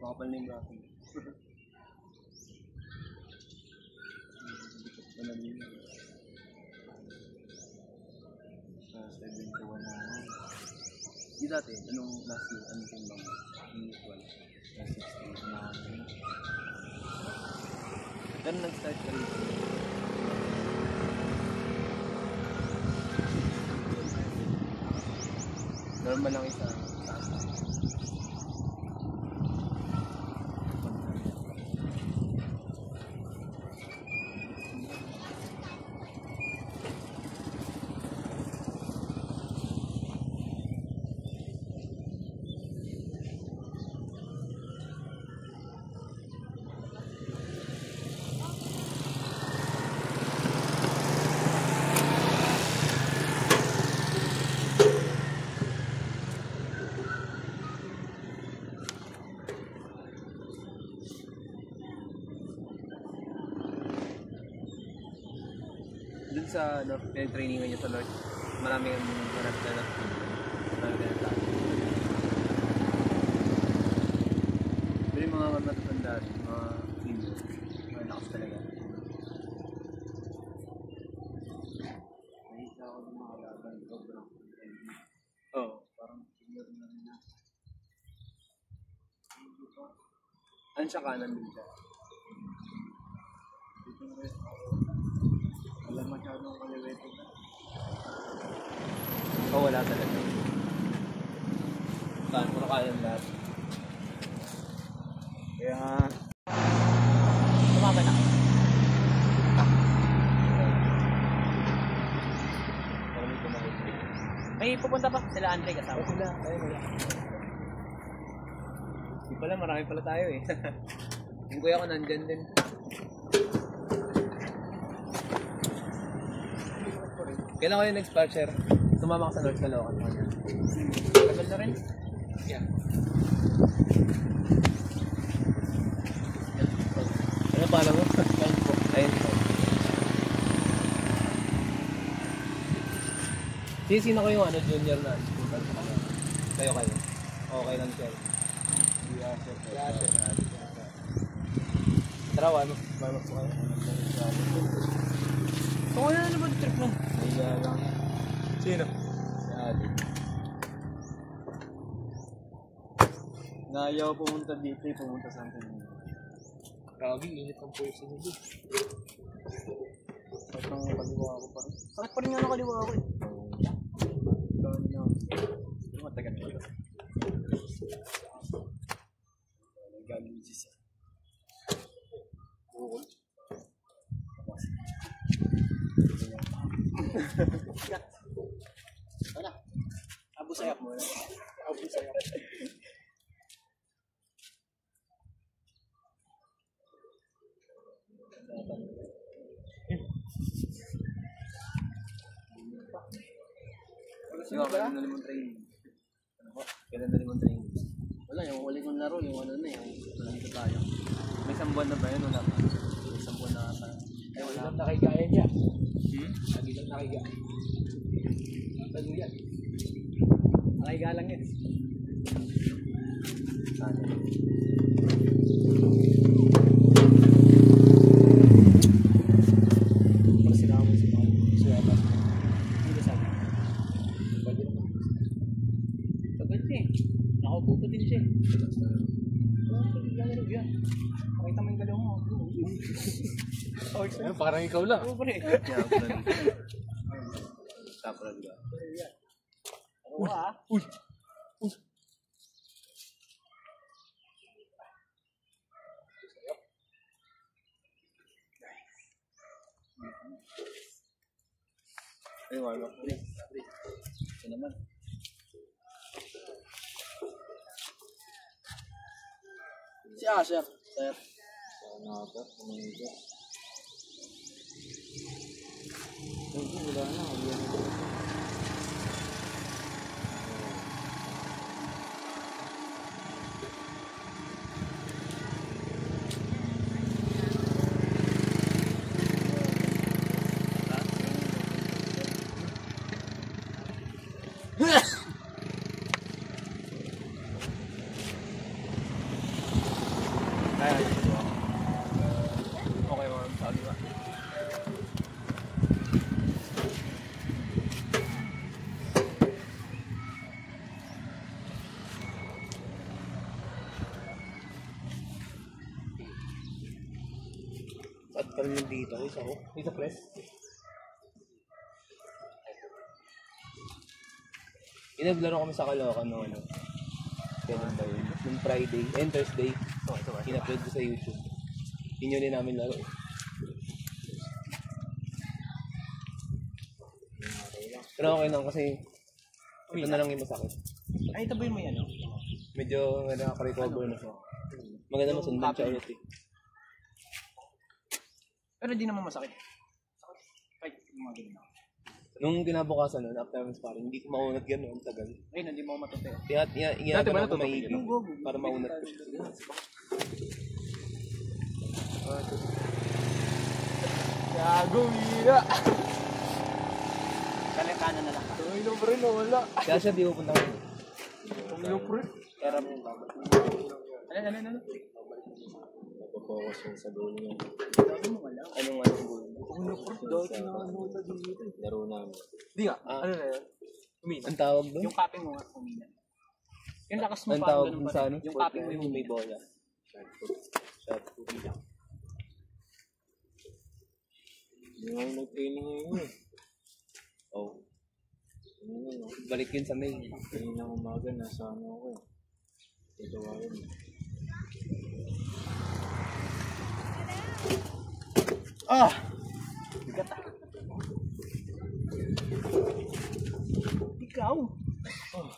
Makapal na yung braso. Di dati, anong last year, anong timbang mo? Usual. Last 60 na ganun nag-start ka rin. Normal lang isa. Dun sa training niya sa North, maraming hanap na marami na tao. Pero yung mga matatanda, mga senior, mga lakas talaga. Nakita ako ng mga laban, sobrang oo, parang senior na rin na. Ano siya kanan din siya? Dito na rin. Wala masyadong kaliwete na. Oo, wala talaga. Saan? Puro kanan lahat. Kaya tumama na kayo. May pupunta pa sila Andre kasama? Oo sila, ayun wala. Hindi pala, marami pala tayo eh. Yung kuya ko nandyan din. Kailan ko yung nag-sponsor? Tumama ka sa North Caloocan. Tagal na rin? Yeah. Ano pala mo? Ayun po. Sino ko yung junior na school? Kayo. Okay lang siya. Tara, ano po kayo? Kung ano ba trip mo? Lang. Sino? Si Adi. Nayaw pumunta dito, pumunta sa atin. Grabe, init ang pulso nyo dito. Sakit ang kaliwa ako pa rin. Sakit pa rin nga ng kaliwa ako eh. Ano matagal ko ito? Galing siya. Bukol. Ano? Abu sayap mo na. Abu sayap. Sige, kailan na limang training? Kailan na limang training? Wala, yung huli kong laro, yung ano na yung nandito tayo. May isang buwan na ba yun? Wala pa. May isang buwan na ata. Ay, wala. Lagi lang nakigaya niya. Lagi lang nakigaya. Lagi yan. Nakiga lang yan. Saan yan? Para sila ako sa mga suyatas. Hindi ba sabi? Pwede naman. Tagal siya eh. Nakaupo pa din siya eh. Yan. Pakita mo yung galaw mo. Ayun, parang ikaw lang. Oo, pare. Tapos na. Ano ka? Uy! Uy! Ay, wala. Ito naman. Si Asher. Sir. Sana ako. Kumain ko. Wala na. Okay, mga sabi ba? Ba't ka rin dito? Isa ko. Dito, press. Inaglaro kami sa Caloocan noon. Kailan ba yun? Nung Friday, Thursday. In-upload ko sa YouTube. Yun yun namin laro. Pero okay lang kasi ito na lang yung masakit. Ay, ito ba yung may ano? Medyo nakaka-recover na siya. Maganda masundan siya ulit eh. Pero di naman masakit. Ay, mga ganun. Nung kinabukasan nun, after ng sparring, hindi ko maunat gano'n, ang tagal. Ay, hindi mo matuti. Kaya Dati ba ako natutok maigi yun? para maunat ko. Gago, mira! Kalekana na lang. Ay, no, pre, wala. Kaya siya di pupunta ko. Ano, pre? Kaya mo yung babalik. Ano? Focus yung sa goal niya. Sabi mo wala. Anong ano goal? Ano, pre? Dati na ano dito. Laro namin. Di nga, ano na yun? Umina. Ang tawag doon? Yung cupping mo nga, umina. Yung lakas mo Ang pa, tawag ganun doon pa sa rin. ano? Yung cupping mo yung may bola. Shot put. Hindi nga yung nag-training ngayon eh. Oo. Balik yun sa main. Kanina umaga, nasa ano ako eh. Ito ako yun. Ah! Bigat ah. Ikaw. Oh.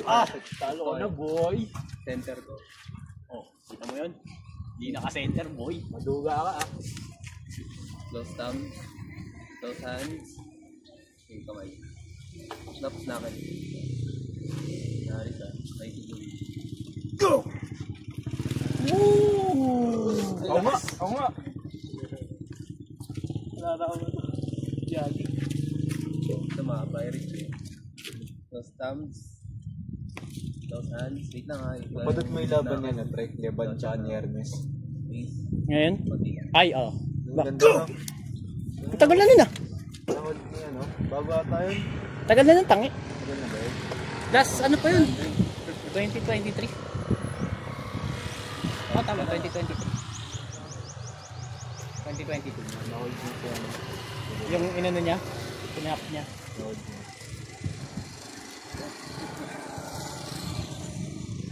Ah! Talo Ikaw na, boy. Center ko. Oh, kita mo yun? Hindi naka-center, boy. Maduga ka ah. Close thumb. Close hands. Yung kamay. Snaps na akin. Nari ka. May tigil. Go! Woo! Ako nga. Wala na ako. Yagi. Tumaba, Eric. Close thumbs. Close hands. Wait lang ha. Padot mo yung laban niya na Trek, Leban, tsaka ni Hermes. Ngayon? Pati. Ay, oh. Ang ganda na. Ang tagal na nun ah. Nahod niya, no? Bago ata yun. Tagal na ng tangi. Tagal na ba yun? Last, ano pa yun? 2023. Oh, tama, 2023. 2022. Nahod niya siya, no? Yung inano niya, pinap niya. Nahod niya.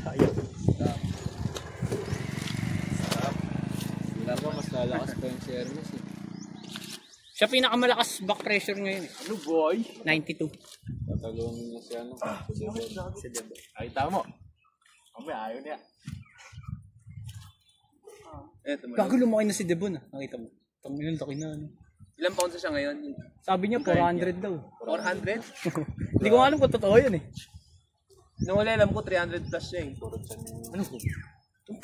Ayun. Stop. Stop. Wala ba, mas lalakas pa yung si Hermes eh. Siya pinakamalakas back pressure ngayon eh. Ano boy? 92. Tatalungin niya si ano, si Debe. Ay, tama. Mamaya ayaw niya. Eto mo. Gago lumaki na si Devon ah. Nakita mo. Tangin laki na ano. Ilang pounds na siya ngayon? Sabi niya 400 daw. 400? Hindi ko alam kung totoo yun eh. Nung wala alam ko 300 plus siya eh. Puro siya niya. Ano?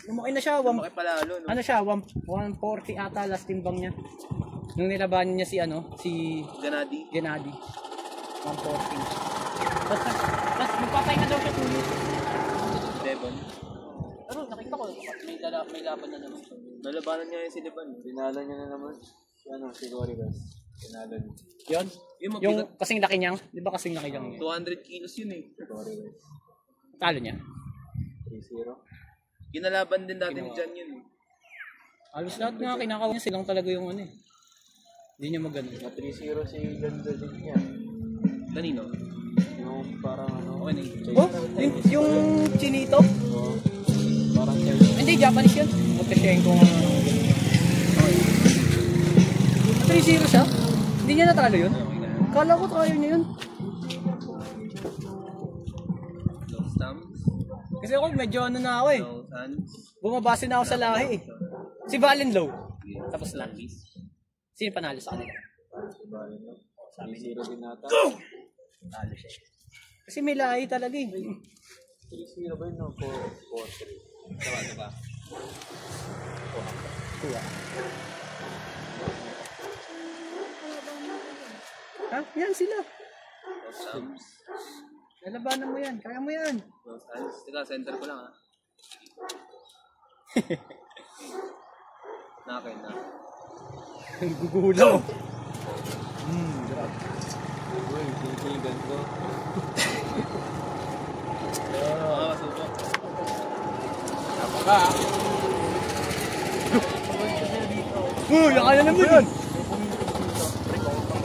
Lumaki na siya. Lumaki pa lalo, no? Ano siya? 140 ata last timbang niya. Nung nilabanan niya si ano, si Gennady. Gennady. 140. Tapos magpapahinga daw siya 2 years. Devon. Pero nakita ko, may laban na naman siya. Nalabanan niya yung si Devon. Pinalo niya na naman. Si ano, si Cory West. Pinalo niya. Yun? Yung Yung mabigat. kasing laki niyang, di ba kasing laki niyang yun? 200 kilos yun eh. Si Cory West. Talo niya. 3-0. Ginalaban din dati ni Ginawa. Jan yun eh. Halos lahat nga kinakawa niya silang talaga yung ano eh. Hindi niya magano. Na 3-0 si Ganda din niya. Kanino? Yung parang ano. Okay na yun. Oh, yung chinito? Oo. Parang Chelsea. Hindi, Japanese yun. Muteshenko nga. 3-0 siya? Hindi niya natalo yun? Kala ko tayo niya yun. Close thumbs. Kasi ako medyo ano na ako eh. Close hands. Bumabase na ako sa lahi eh. Si Valen low. Tapos lang. Sino panalo sa kanila? Sabi 0 din nata. Panalo siya. Kasi may lahi talaga eh. 3-0 ba yun? No? 4-3. Diba? Kuha. Ha? Yan sila. Los Sams. Lalabanan mo yan. Kaya mo yan. Los Sams. Teka, center ko lang ha. Nakin na. Gugulaw. Uy, tinigan ko. Masuko. Napaka! Uy, yaka na naman yun.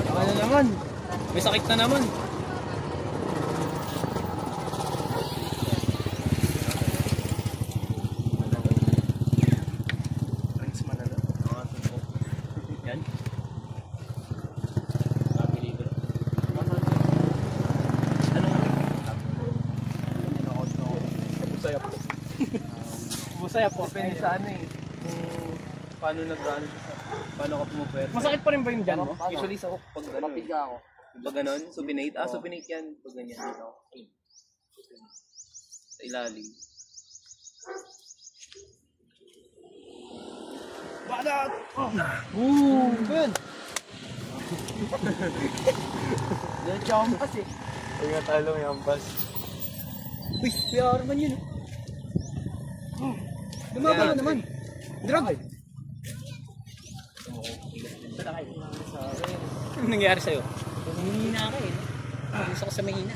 Yaka na naman. May sakit na naman. Yan. Masaya po. Depende sa ano eh. Kung paano nag-ano siya. Paano ka pumupwerte. Masakit pa rin ba yung dyan mo? Usually sa hook pag ano. Mapiga ako. Pag ganon, supinate. Supinate yan. Pag ganyan dito. Sa ilalim. Badat! Ooh! Good! Yan champas eh. Huwag nga talong yung ampas. Uy, kaya naman yun. Lumaban na naman. Drag! Anong nangyari sa'yo? Humihina ka eh. Gusto ko sa mahina.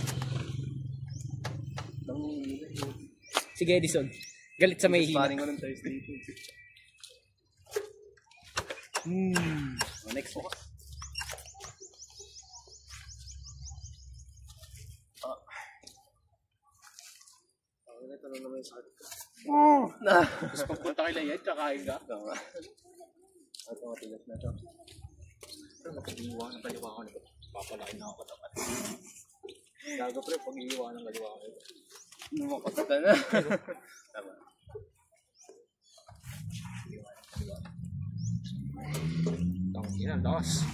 Sige Edison. Galit sa mahina. Paring ko ng Thursday. Next focus. Ito lang naman yung sakit ko. Tapos pagpunta kay Layad, kakain ka. Ito matigas na ito. Pero pag-iiwan ng kaliwa ko nito, papalain na ako katapat. Gago pre, pag-iiwan ng kaliwa ko nito. Lumakot ka na. Tama. Tangin ang lakas.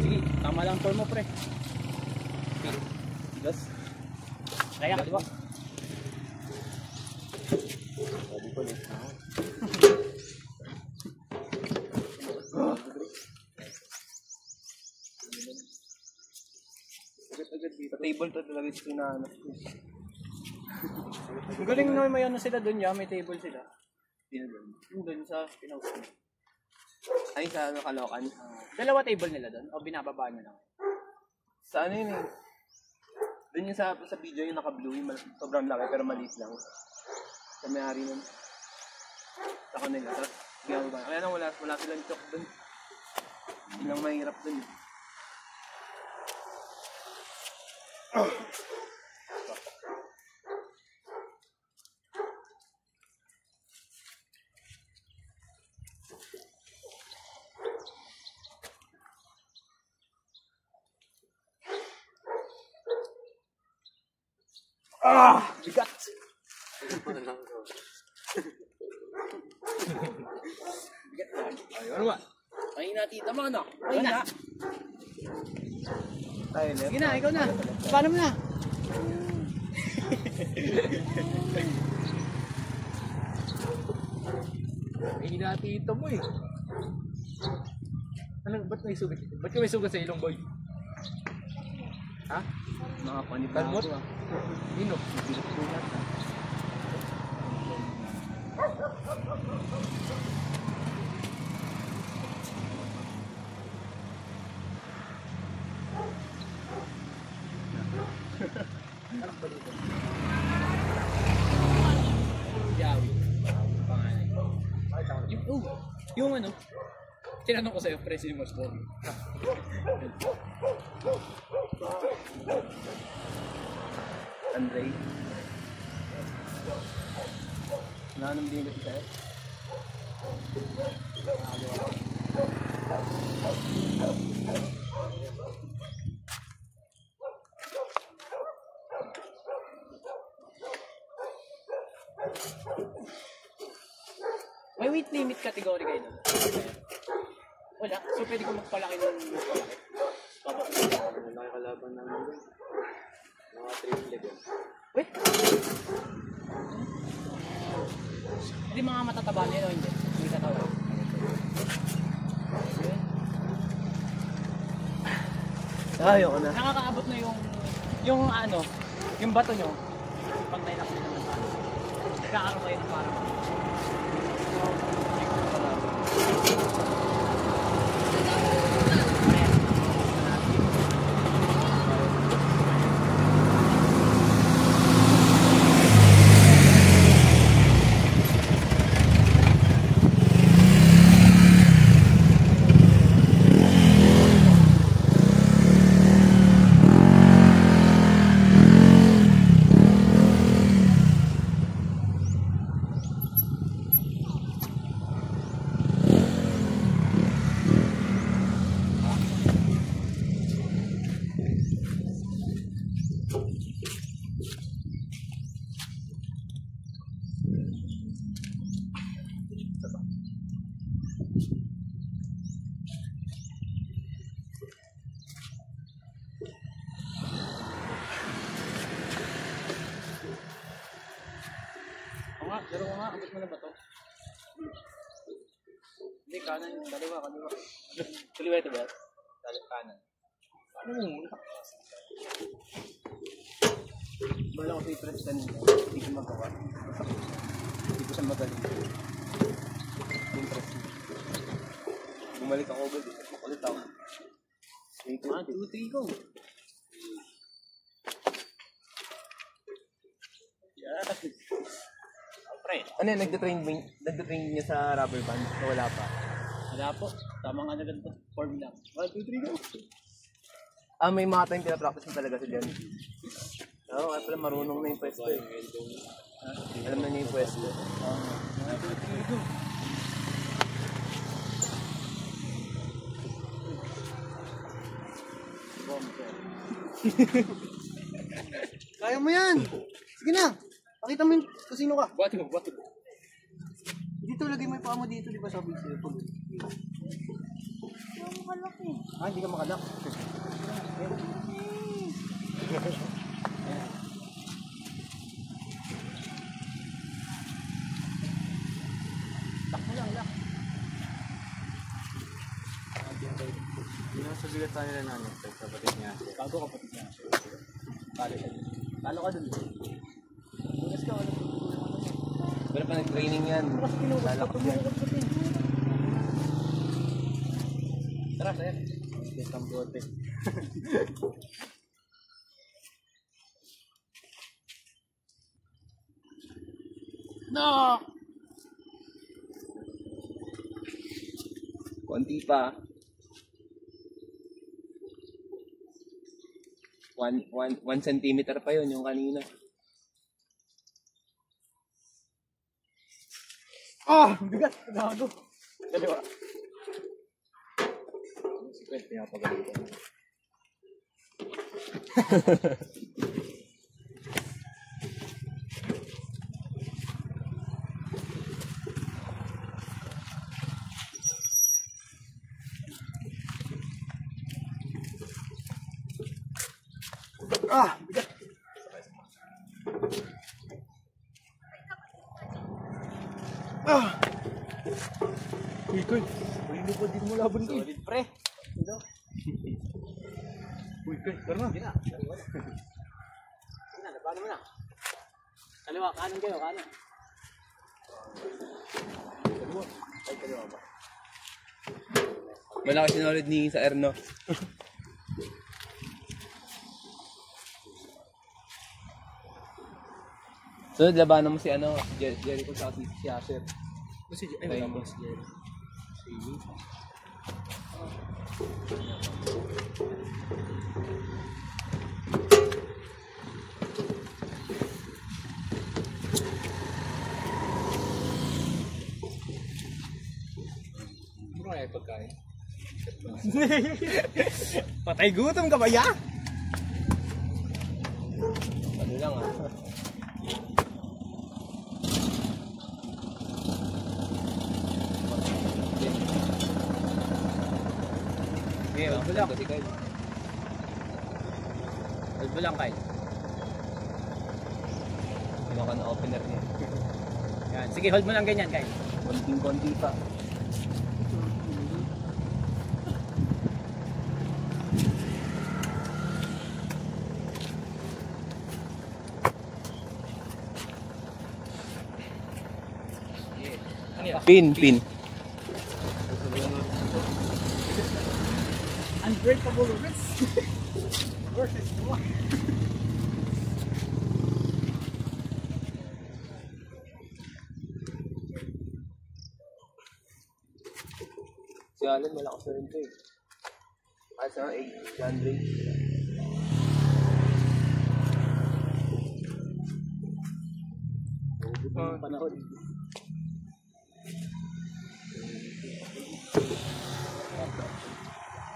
Sige, tama lang form mo pre. Tigas. Kaya kaliwa. Sabi ko late na ako. Agad-agad dito. Sa table to talaga ito na ano. Ang galing na may ano sila doon ya, may table sila. Sino doon? Yung doon sa pinaus mo. Ay, sa ano, Kalokan. Dalawa table nila doon o binababa nyo lang? Sa ano yun eh. Doon yung sa video yung naka-blue, yung sobrang laki pero maliit lang. Sa may-ari nun. Sa kanila. Tapos, bigyan ba? Kaya nang wala silang chok doon. Yun ang mahirap doon. Bigat! Ay, ano ba? Ay na tita mo ano? Ay na! Tayo left. Sige na, ikaw na. Paano mo na? Ay, hinatito mo eh. Ano, ba't may sugat? Ba't ka may sugat sa ilong, boy? Ha? Nakapanibago Talmot? ah. Nino? Yawi. Pangalan. Yung ano, tinanong ko sa'yo, pre, sino mas pogi? Andre. Nanong din ito sa'yo? May weight limit category kayo doon? Wala. So pwede ko magpalaki ng magpalaki. Malaki kalaban namin doon. Mga triple leg. Weh? Hindi mga matataba nila o hindi? Hindi tataba. Ayoko na. Nakakaabot na yung ano, yung bato nyo. Pag nailak nyo naman sa ano. Nagkakaroon kayo ng parang. Laro ko nga, abot mo na ba to? Hindi, kanan yung kaliwa. Kaliwa ito ba? Kanan. Paano mo muna? Bala ko sa i-press kanina. Hindi ko magawa. Hindi ko siya magaling. Yung press. Bumalik ako agad. Makulit ako. 1, 2, 3, go! Yes! Pre. Ano yun, nagda-train niya sa rubber band? O wala pa? Wala po. Tamang ano lang to. Form lang. 1, 2, 3, go! Ah, may mga time pinapractice mo talaga sa dyan. Oo, kaya pala marunong na yung pwesto eh. Alam na niya yung pwesto. 1, 2, 3, go! Kaya mo yan! Sige na! Pakita mo yung kasino ka. Buhati mo. Dito, lagay mo yung paa mo dito, di ba sabi sa'yo? Pag... hindi ka makalak. Sa bigat tayo na namin. Kapatid niya. Bago kapatid niya. Talo ka dun. Bukas ka, wala. Pero pa nag-training yan. Lalakot yan. Tara, sa'yo. Yes, ang bote. No! Konti pa. 1 centimeter pa yun, yung kanina. Bigat! Gago! Kaliwa. Si Pet, pinapagalitan. Bigat! Uy, Koy! Malino pa din mo laban ko. Solid, pre! Ito. Uy, Koy! Tara na! Sige na, paano mo na? Kaliwa, kanan kayo, kanan. Ay, kaliwa ba? Malaki sinulid ni sa Erno. Sunod, labanan mo si Jericho sa si Asher. Ay, wala ba si Jerry? kain. Patay gutom ka ba ya? Ano lang ah. Okay, hold mo lang. Kasi Kyle. Hold mo lang, Kyle. Pinaka na opener niya. Yan. Sige, hold mo lang ganyan, Kyle. Konting-konti pa. Pin. Unbreakable wrist. Versus what? Si Alan, malakas na rin ito eh. Kahit sa 8, John Ray. Panahon.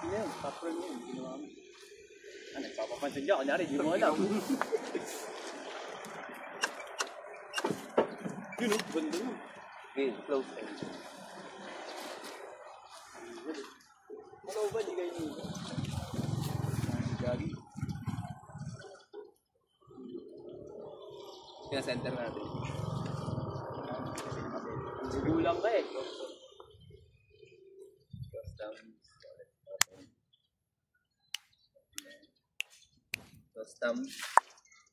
Yan, patrol mo yun. Ginawa mo. Ah, nagpapapansin niya. Kunyari, di mo alam. Yun, ganda yun. Okay, close time. Ano ba, di kayo nila? Gagi. Pina-center natin. Sigulang ka eh. Close thumb.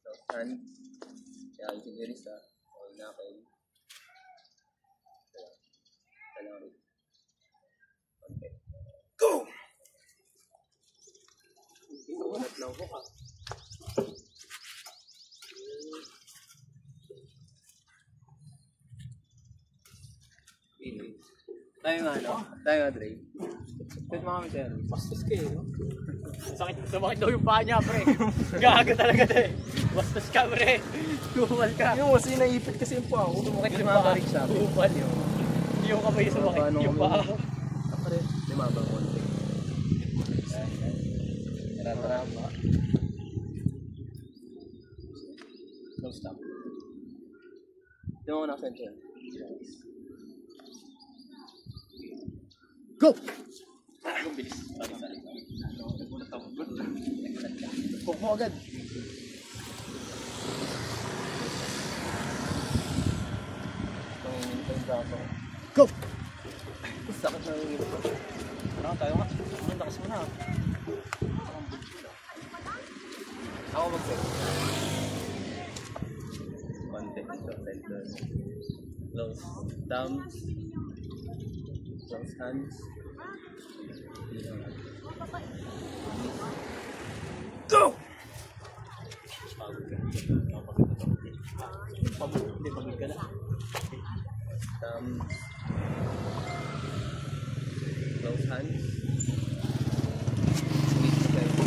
Close hand. Kaya yung sigurist ha. All na kayo. Kailangan rin. Okay. Go! Inuunat lang ko ka. Tayo nga, no? Tayo nga, Dre. Pwede mga kami sir. Bastos ka eh, no? Sumakit daw yung paa niya, pre. Gaga talaga eh. Bastos ka, pre. Tumal ka. Yung kasi naipit kasi yung paa ko. Sumakit yung mga balik sa akin. Tumal yun. Hindi yung kamay sumakit. Yung paa. Ako rin. Limabang konti. Tara-tara. No stop. Di mo ako naka-center. Go! Ang bilis. Huwag mo agad. Itong braso. Go! Sakit na yung ito. Parang tayo nga. Ang lakas mo na. Ako mag-set. Konti. Center. Close thumbs. Close hands. Go! Pagod ka na. Thumbs. Close hands. Squeeze the guys.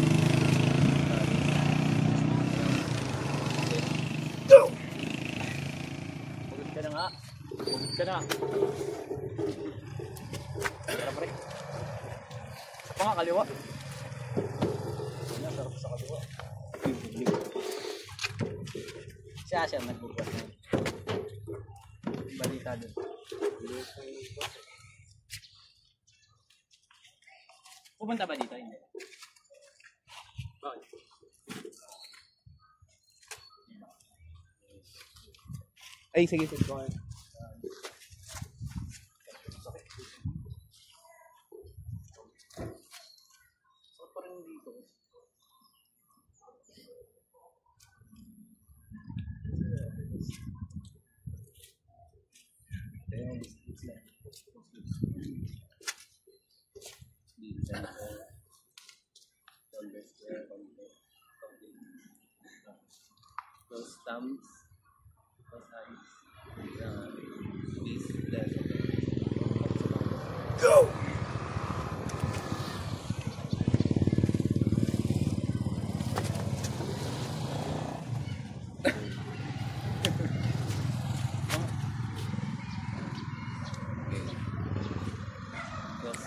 Go! Pagod ka na nga. Pagod ka na. Tara, pre. Sa nga, kaliwa. Yan, sarap sa kaliwa. Si Asya nagbubuhat na. Balita dun. Pupunta ba dito? Hindi. Bakit? Ay, sige. Close thumbs. Close hands. Squeeze left. Go! Close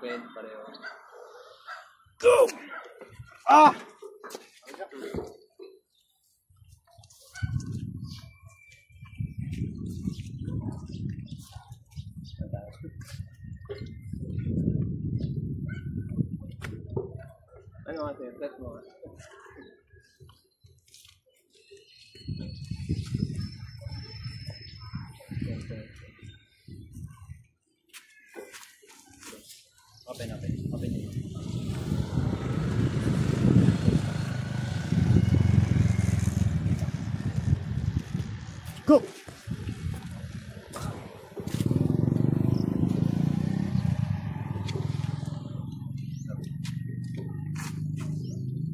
open, pareho. Ah! Ano kasi, press mo nga. Open. Open nyo. Go!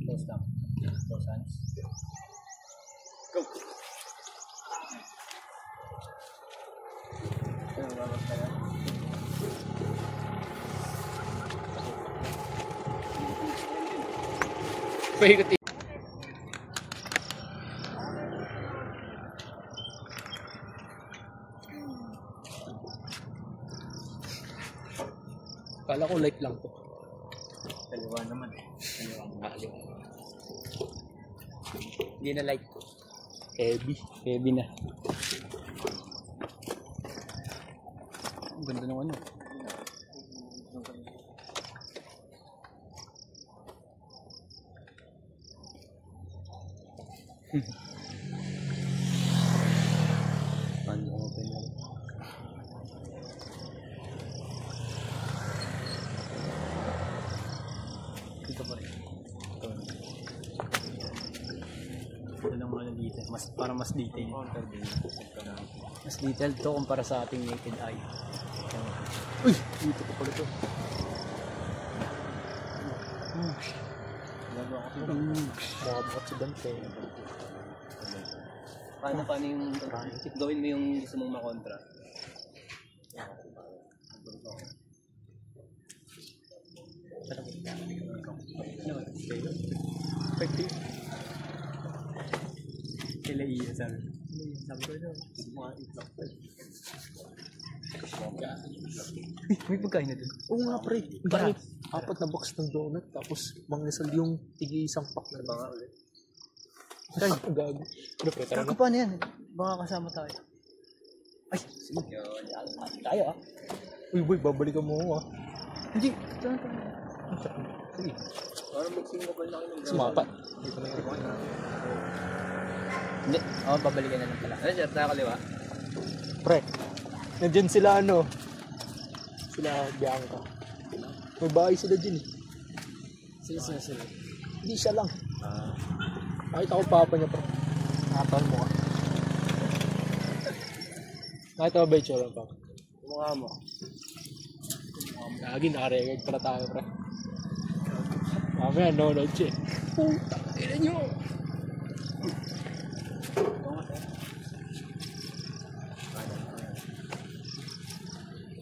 Close lang. Close hands. Go! Ano, babag ka na? Paikot Kala ko light lang to. Kaliwa naman eh. Kaliwa ang nakaliwa. Hindi na light. Heavy. Heavy na. Ang ganda ng ano. Paano open mo? Dito pa rin. Ito. Ito lang mga dito. Para mas detail. Mas detailed to kumpara sa ating naked eye. Uy! Dito ko pala to. Makabukat si Dante. Paano yung gawin mo yung gusto mong makontra? Kila iya sabi. May pagkain na dun. Oo nga pre. Bakit? 4 na box ng donut tapos mangisal yung tigi-isang pack na mga ulit. Ay, gago. Ano pre, tara na. Paano yan? Baka kasama tayo. Ay, sige. Tayo ah. Uy boy, babalikan mo ako ah. Hindi. Sige. Parang mag-singapal na kayo ng Sumapat. Dito na yung Hindi. Oo, babalikan na lang pala. Ano siya, tayo kaliwa? Pre, nandyan sila ano. Sila Bianca. May bahay sila dyan eh. Sila. Hindi siya lang. Nakita ko papa niya pre. Nakataon mo ka. Nakita ko ba yung tsura pa? Mukha mo. Lagi naka-record para tayo pre. Mamaya no siya eh. Puta, ina nyo.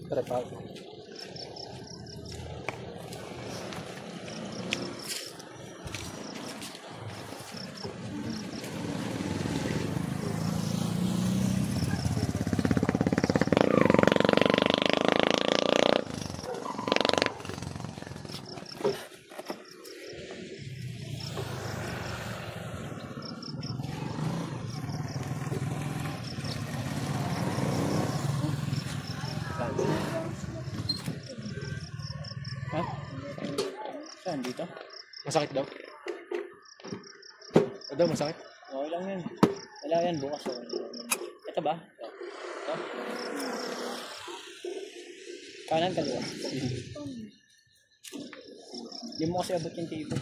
Tara pa. Ha? Saan? Dito? Masakit daw? O daw, masakit? Okay lang yan. Wala yan. Bukas o. Ito ba? Ito? Kanan, kaliwa. Hindi mo kasi abot yung table.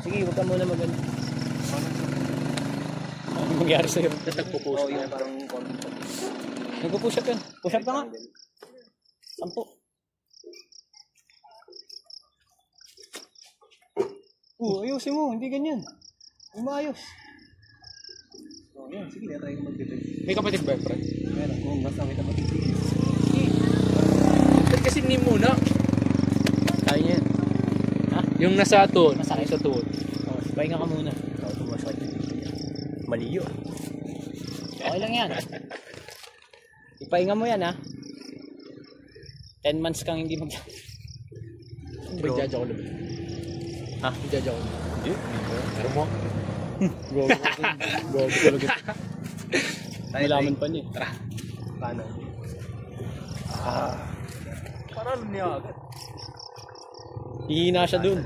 Sige, huwag ka muna magano. Ano mangyari sa'yo? Nagpo-post Oo, yung parang kontra. Nagpo-push up yan. Push up ka nga. 10. Ayusin mo. Hindi ganyan. Hindi maayos. Oo, yan. Sige, try ko mag-defend. May kapatid ba, pre? Meron. Kung masakit na mag-defend. Ba't kasi ni muna? Kaya niya yan. Ha? Yung nasa tuhod. Masakit. Nasa tuhod. Oh, pahinga ka muna. Maliyo. Okay lang yan. Ipahinga mo yan ha. 10 months kang hindi mag... Pre-judge ako naman. Ha? Pre-judge ako naman. Hindi. Pero mo? Gogo. Gogo talaga. Malaman pa niya. Tara. Paano? Parang niya agad. Hihina siya dun.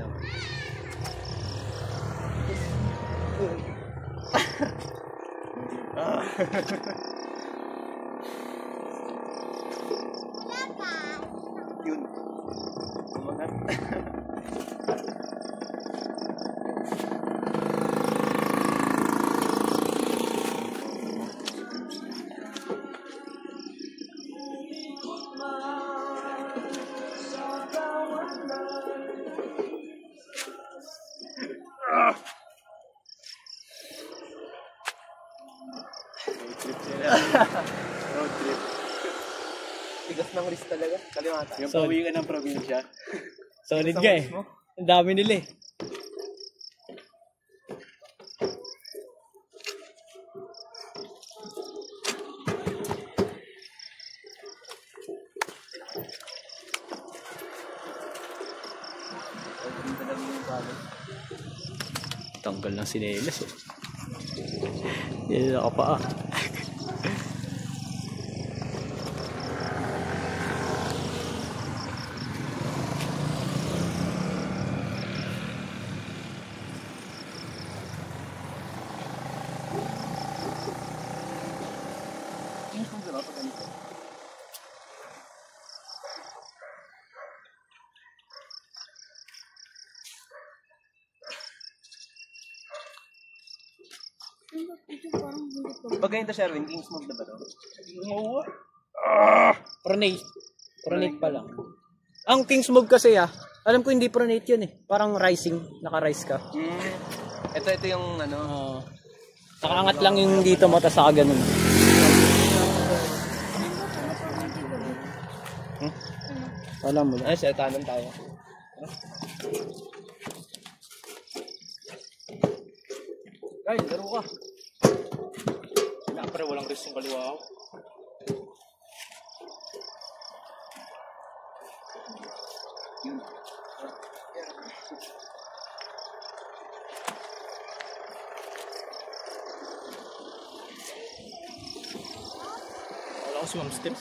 Yun. Kumagat. Road trip. Tigas ng wrist talaga. Kalimata. Yung pauwi ka ng probinsya. Solid ka eh. Ang dami nila eh. Tanggal ng sinelas eh. Yan na pa ah. Pag ganito, Sherwin, King's Move na ba ito? Oo. Pronate. Pronate pa lang. Ang King's Move kasi alam ko hindi pronate yun eh. Parang rising, naka-rise ka. Ito yung ano. Nakaangat lang yung dito mo, tas saka ganun. Alam mo lang. Ay, siya, tanong tayo. Guys, laro ka. Siyempre, walang risk yung kaliwa ako. Wala ko sumam step.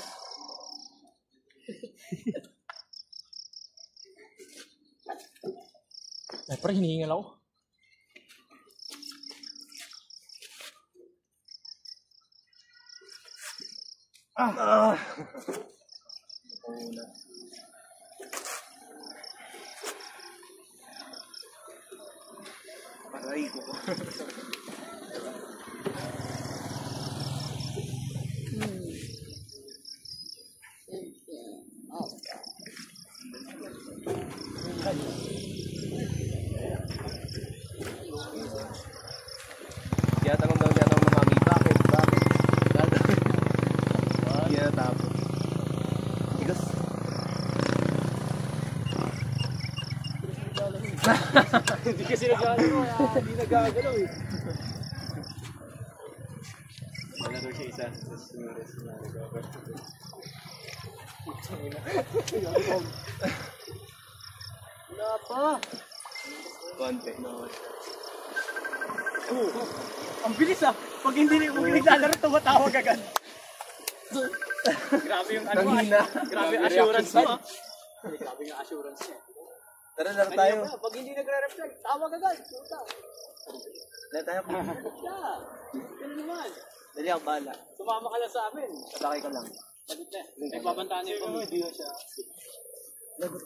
Ay, parang hinihingal ako. Aray ko. Tinatanong daw niya ng mami, bakit? Hindi na tapos. Tigas. Hindi kasi nagagalaw kaya hindi nagagalaw eh. Nalaro siya isa. Wala pa. Konti. Ang bilis Pag hindi naglalaro, tumatawag agad. Grabe yung ano Nanghina. Grabe yung assurance mo Grabe yung assurance niya. Tara, laro tayo. Pag hindi nagre-reflect, tawag agad. Laro tayo. Yan naman. Dali ako, bahala. Sumama ka lang sa amin. Sabakay ka lang. Lagot na. Nagbabantaan niyo yung Hindi na siya. Lagot.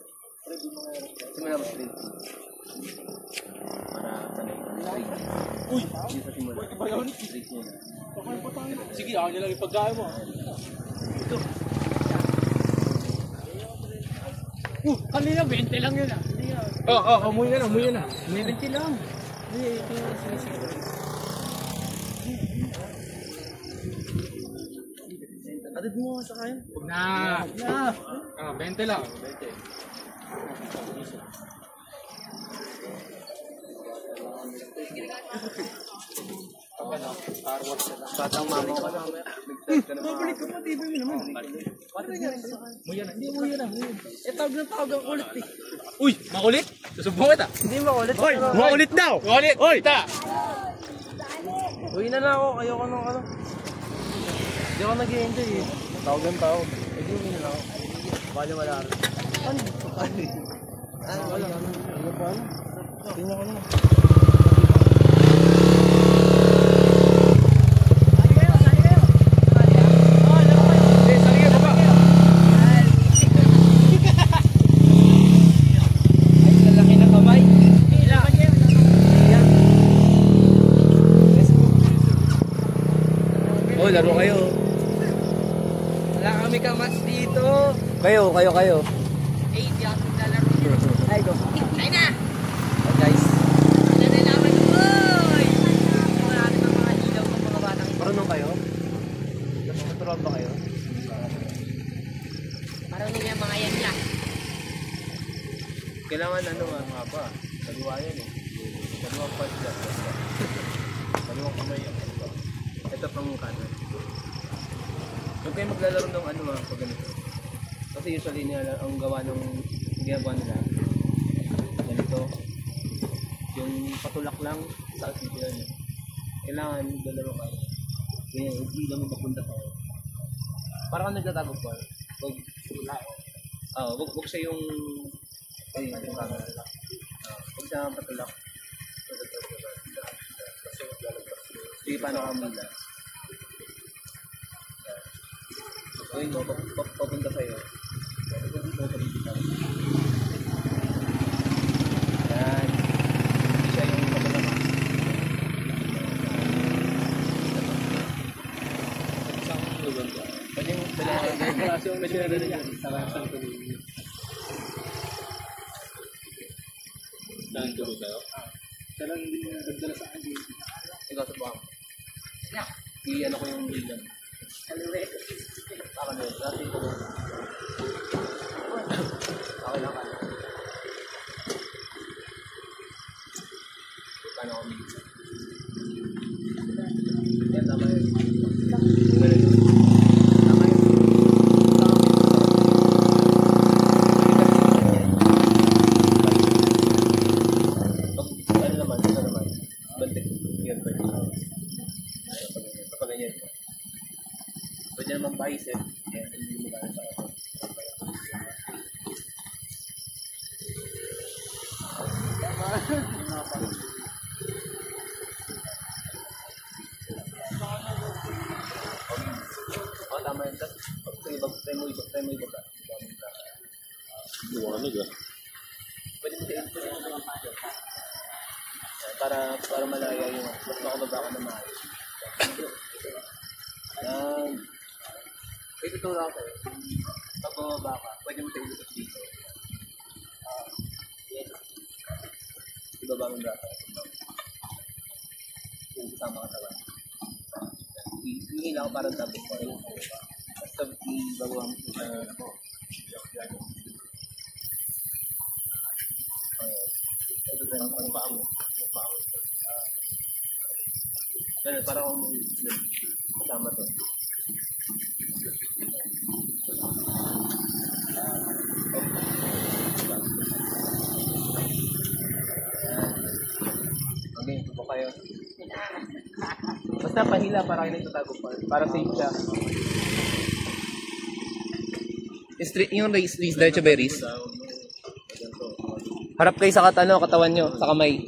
Simula mo straight. Para sanay ka. Straight. Uy! Hindi sa simula. Uy, iba yun? Straight muna. Sige, ako niya lang yung pagkain mo. Kanina 20 lang yun Umuwi na. 20 lang. Atid mo sa kayo. Na. 20 lang. Batang mama ko na. Nag-start ka na. Babalik ka pa, TV mo naman. Hindi mo yun Tawag ang ulit eh. Uy, makulit. Susubukan kita. Hindi makulit. Hoy, maulit daw! Makulit. Hoy! Kita. Uwi na lang ako. Ayoko nung ano. Hindi ako nag-i-enjoy eh. Tawag ng tao. Hindi uwi na lang ako. Bali wala rin. Ano? Wala. Ano pa ano? Tingnan ko na. Oh, laro kayo. Wala kami kamas dito. Kayo. Ay, di ako naglalaro dito. Ay, go. Ay na! Guys, Nalalaman ko. Oy! Marami ng mga ilaw ng mga batang ito. marunong kayo? Natural ba kayo? Parang yung mga yan niya. Kailangan ano nga ba? Kaliwa yan eh. Kaliwang part yan. Kaliwang kamay yan. Ito pang kanan. Huwag kayo maglalaro ng ano pag ganito. Kasi usually nila ang gawa ng ginagawa nila. Ganito. Yung patulak lang sa asito yan. Kailangan maglalaro kayo. Ganyan, hindi lang mapunta kayo. Parang kang nagtatagog pa. Huwag siya yung yung camera. Huwag siya patulak. Hindi paano kamila. Gawin mo, papunta sa'yo. Yan. Siya yung matulak. Pwede mo yung masyadong na yan. Sarasang tuloy. Saan tulog kayo? Siya lang nagdala sa akin. Ikaw sa buhang. I-ano ko yung bilang. Ako na yun. Dati ko lang. Ako lang ka. Paano ako bilang? Yan, tama yun. Tama yun. Pwede naman bicep, kaya hindi mo gano'n sa ako. Tama yun. Try mo iba. Buwanag ah. Pwede mo sa para malaya yung mas makababa ka na maayos. Pwede ito lang kayo. Pag bumaba ka, pwede mo tayo dito dito. Ibaba mo braso. Yung kasama ka tawa. Hinihila ko parang tapos pa rin. Basta ibagawa mo sa ako. Ito tayo ang paa mo. Ganun, parang akong kasama to. Okay, po kayo. Basta pahila para kayo nagtatago pa. Para safe siya. Yung race diretso by race. Harap kayo sa katawan nyo, sa kamay.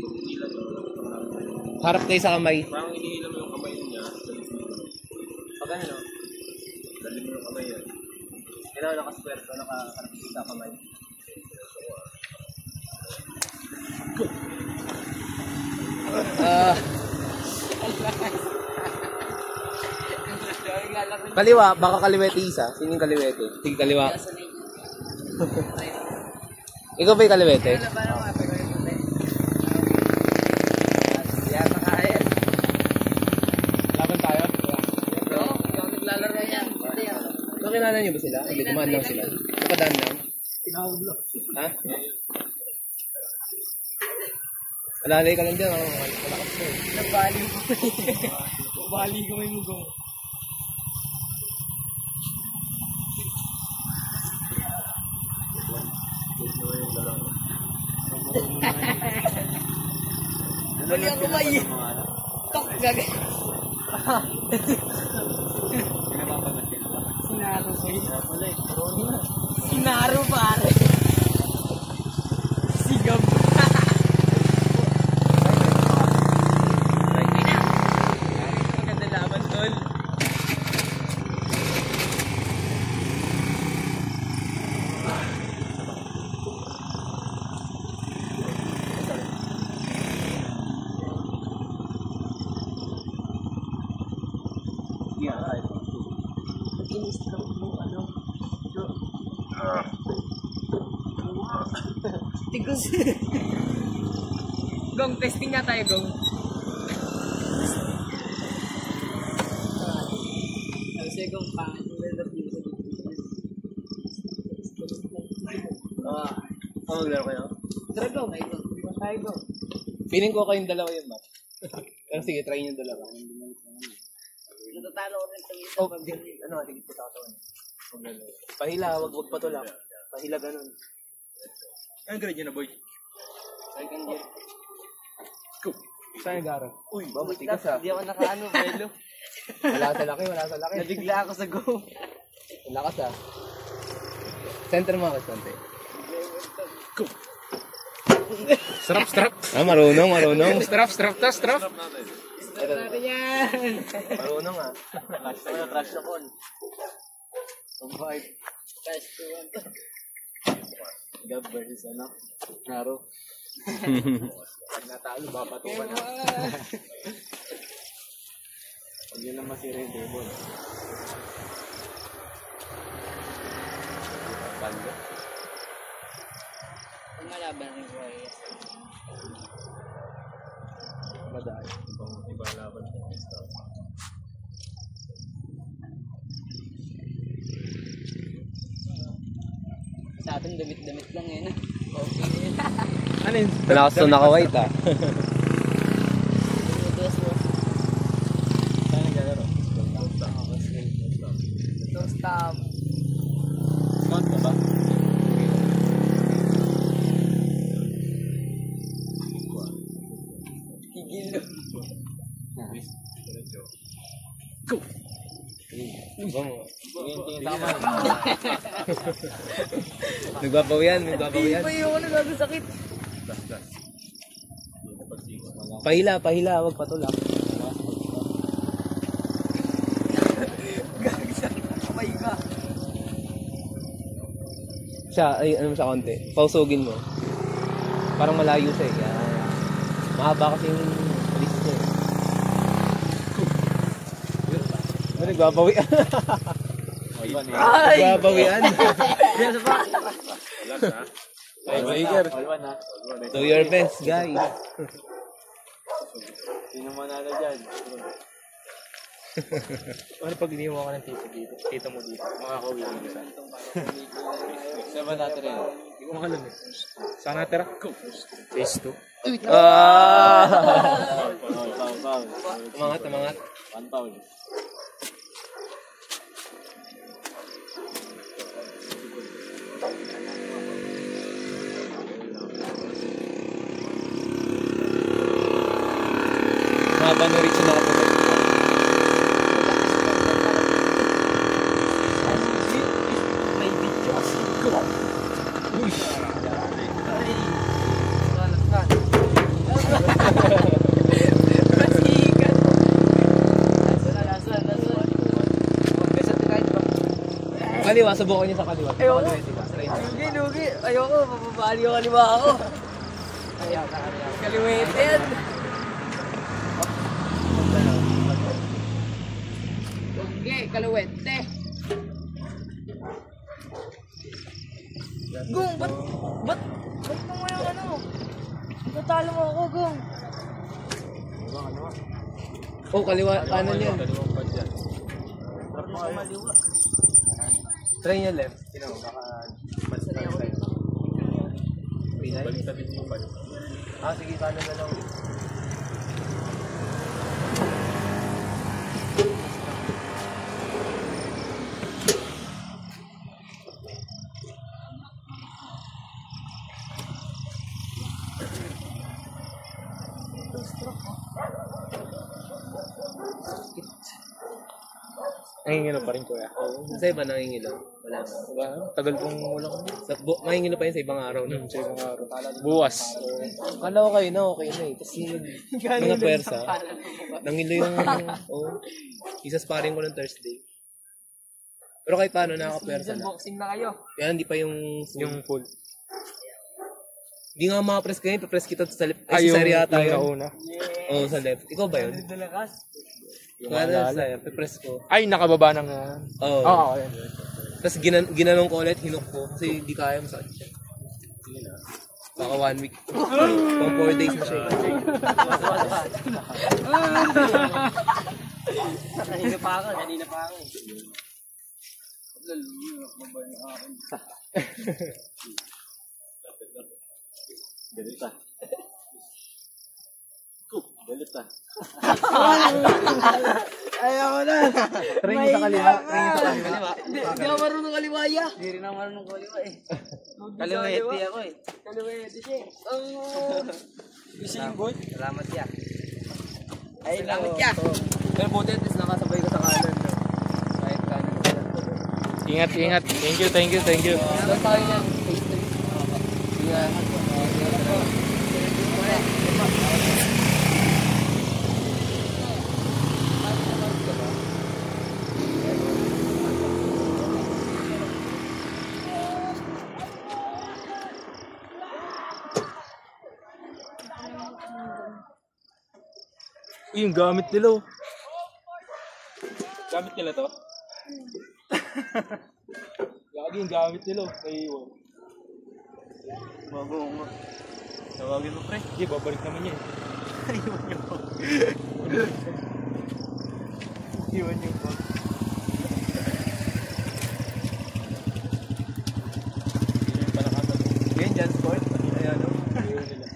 Harap kayo sa kamay. Parang hinihila mo yung kamay niya. Pag ano, dali mo yung kamay yan. Kailangan nakaswerto, nakaharap sa kamay. Kaliwa, baka kaliwete isa. Sino yung kaliwete? Sige, kaliwa. Ikaw ba yung kaliwete? Laban tayo? Naglalaro yan. So, kilala niyo ba sila? Hindi, kumaan lang sila. Napadaan lang. Tinawag lang. Ha? Alalay ka lang dyan. Malakas mo. Nabali ko. Nabali ko may mugong. Mali ako may... Tok, gagay. Sinaro sa'yo. Sinaro pare. Sigam. Maganda laban tol. Tigos. Gong, testing nga tayo, Gong. Kasi Gong, Maglaro kayo? tara Gong, ay Gong. Tayo Gong. Feeling ko kayong dalawa yun, Matt. Pero sige, try yung dalawa. Natatalo ko rin sa isa. Oh, ano, tigit ko sa katawan. Pahila, wag patulak. Pahila ganun. Anong grade yun na, boy? Second year. Saan yung garo? Uy, ba, matigas ah. Hindi ako nakaano, Belo. Wala sa laki, wala sa laki. Nabigla ako sa Gong. Lakas ah. Center mo ako, konti. Strap. Marunong. Strap. Natin yan. Marunong ah. Trash na kon. Test to one. Gab versus ano? Naro. Pag natalo, babatukan na. Pag yun lang masira yung table. Bando. Ang malaban ng buhay. Madaya. Ibang laban ko. Sa atin, damit-damit lang yun. Okay. Ano yun? Malakas to naka-white ah. Saan naglalaro? Don't stop. Count ka ba? Higil. Nagbabaw yan. Hindi pa yun, nagagasakit. Pahila, wag patulak. Gagasakit ang kamay ka. Siya, ay ano sa konti. Pausugin mo. Parang malayo siya eh. Yan. Mahaba kasi yung alis niya eh. Nagbabawian. Ay! Nagbabawian. Yan pa. Tiebreaker. Do your best, guys. Sino manalo dyan? Ano pag iniwan ka ng tito mo dito? Makakauwi mo na saan? Saan ba natin rin? Hindi ko makalam eh. Saan natira? Phase 2. Foul. Tumangat. 1 foul. Mahaba na rin siya nakapagod. May video kasi ko. Ay. Salat ka. Pasikat. Lasan. Magkasat ka kahit ba? Kaliwa, subukan niyo sa kaliwa. Ayoko. Lugi. Ayoko, mapapali yung kaliwa ako. Kaliwitin. Lugi, kaliwete. Gong, ba't mo mo yung ano? Natalo mo ako, Gong. Oh, kaliwa, kanan yan. Try niya left. Sino, baka mas balik yung balik. Sige, kanan na lang. Nangingilo pa rin kuya. Sa iba nangingilo. Wala na. Diba? Tagal pong wala ko. Mahingilo pa yun sa ibang araw. No? Sa ibang araw. Buwas. Kala ko kayo na okay na eh. Tapos mga pwersa, nangilo yung, isa sparring ko ng Thursday. Pero kahit paano nakaka-pwersa na. Boxing na kayo. Kaya hindi pa yung Full. Hindi nga makapress kayo, ipapress kita sa left. Ay, Sa area yung tayo. nauna. Oo, sa left. Ikaw ba yun? Dalakas. Kaya na sa left, ipapress ko. Ay, nakababa ng... Oo. Oo, okay. Tapos ginanong ko ulit, hinok ko. Kasi hindi kaya masakit siya. Sige na. Baka 1 week. Pang 4 days na siya. Kanina pa ako. Ayaw na. Ring sa kaliwa. Hindi ako marunong kaliwaya. Hindi rin ako marunong kaliwa eh. Kaliwete ako eh. Kaliwete siya eh. Isimbol. Salamat ya. Ay, salamat ya. Pero buti at least nakasabay ka sa kanan. No? Kahit kanan. Ingat. Thank you. Ano tayo yan? Ingat. Yung gamit nila. Gamit nila to? Lagi yung gamit nila. Naiiwan. Bago nga. Tawagin mo pre. Hindi, babalik naman yan. Iwan yung phone. Yung palakatan. Ngayon dyan, sport. Ayan o. Naiiwan nila.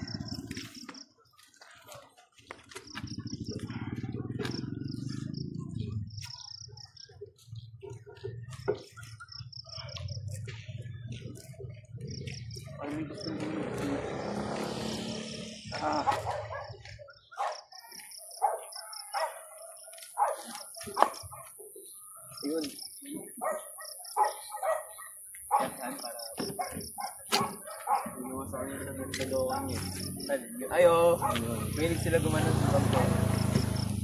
Yun. Yan para iwasan niya sa gandaloan niya. Ayo, mahilig sila gumanon sa kampo.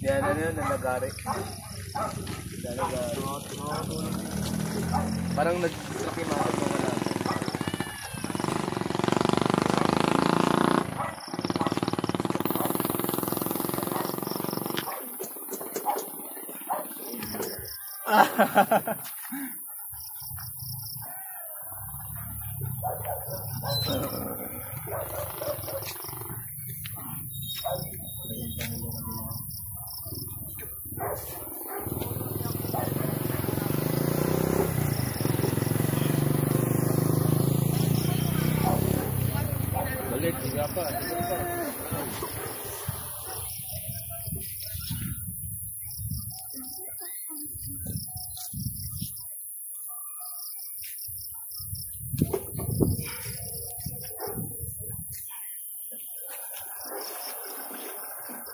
Yan ano yun, nalagari. Parang nag-imakot mo ka na. Balik, higa pa.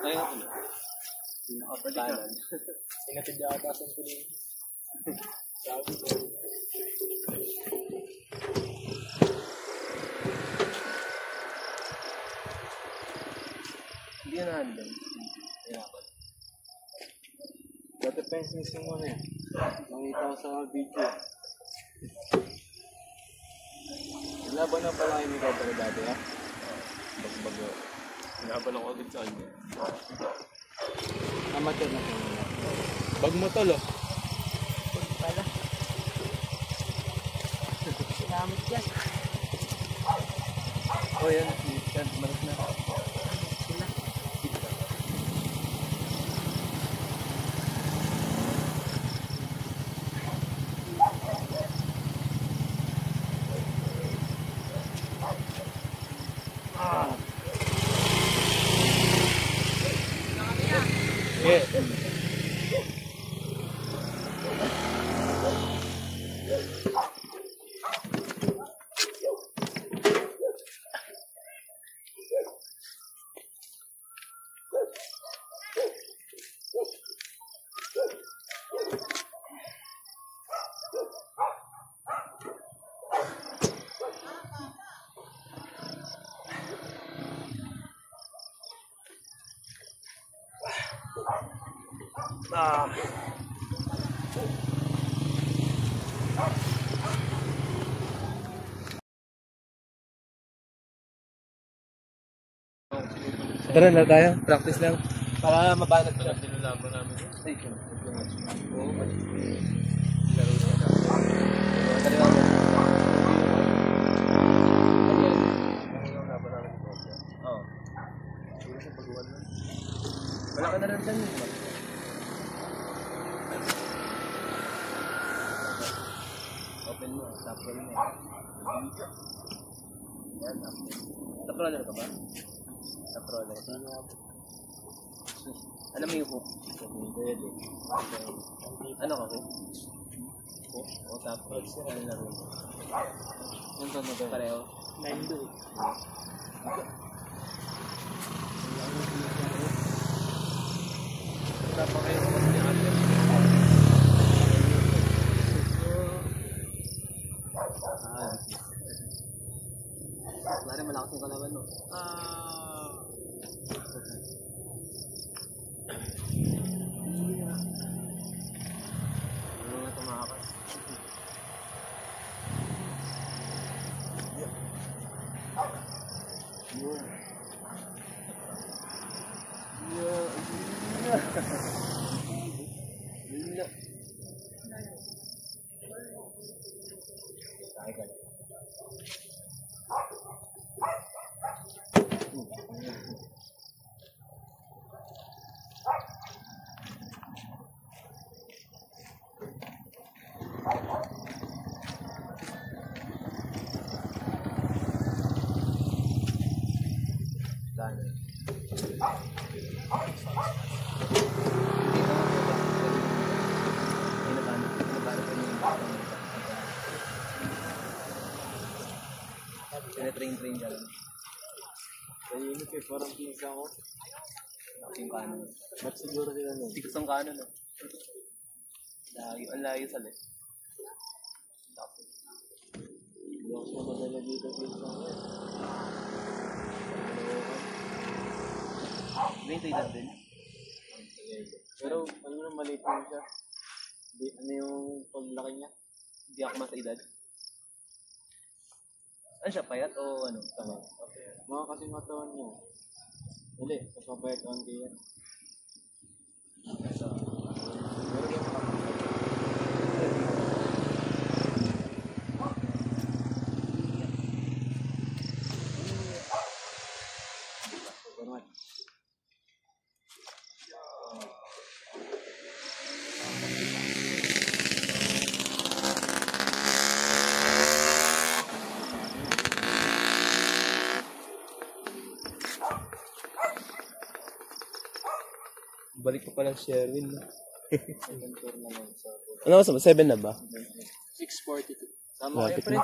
Ayun. Pinakapadalan. Inatid yata sa kunin. Sabi ko. Hindi na handle. Hirapan. Dati pencils yung ano yan. Nakita ko sa video. Laban na pala kayo ni Robert dati ha? Bago. Hirapan ako agad sa kanya. Amateur na po. Bag mo tol oh. Salamat yan. Oh yan, yan, malas na. Yeah. Tara na tayo, practice lang. Para mabanat ko lang. Nilalaban namin. Ay, Oo, mali. Laro siya na. talaga mo. Ang laban namin ito. Oo. Siguro sa pag-uwan lang. Wala ka na rin dyan. Open mo, top roll mo. Yan, top roller ka ba? Top roller. Alam mo yung hook? Pwede. Ano ka hook? Hook? O top roll? Ano na rin? Yung tono ba? Pareho? Mendo. Tapa kayo naman niya kami. Mari malakas yung kalaban mo. Ano nga tumakas? Train ka lang. Ayun eh, parang pinsa ko. Aking kanon. Ba't siguro sila nun? Tigas ang kanon, no? Layo, ang layo sa left. Hindi ako siya madala dito pinsa ko. May edad din. Pero ano na maliit lang siya. Di, ano yung paglaki niya? Hindi ako mas edad. Ano siya, payat o ano? Tama. Okay. Mga kasi matawan niya. Hindi, kapapayat on kaya. So, Pero yung Balik ko pa lang Sherwin. second tour naman sa Ano ka 7 na ba? 642. Tama kayo, Lapit pre. na.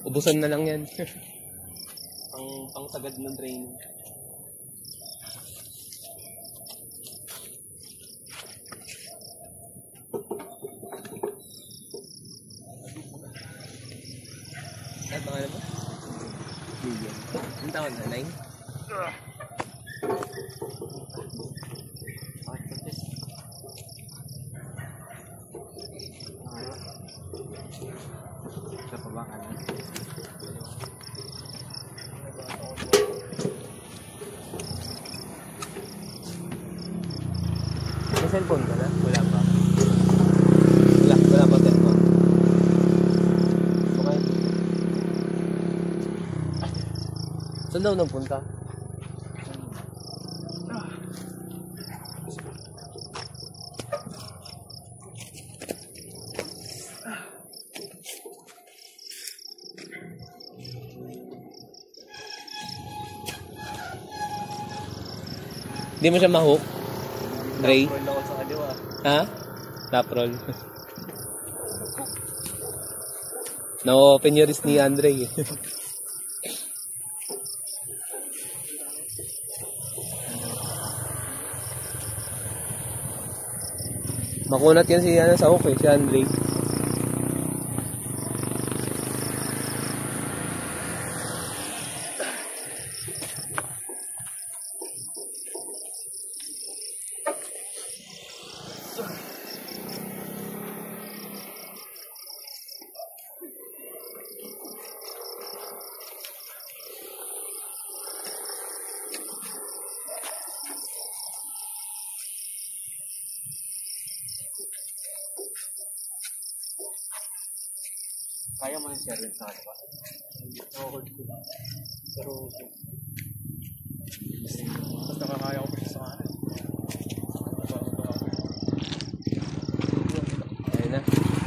Ubusan na lang yan. pang sagad ng training. ano pangalan mo? Million. Ang taon na? 9? Sa pabangan. May cellphone ka na? Wala pa. Wala pa cellphone. Okay. Saan daw nang punta? Hindi mo siya ma-hook? Dre? Roll ako sa kaliwa. Ha? Top roll. Na-open yung wrist ni Andre. Makunat yan si, sa hook si Andre. Kaya mo yung service sa kanila. Okay ko. Pero, mas nakakaya ko pa siya sa kanan. Ayun na.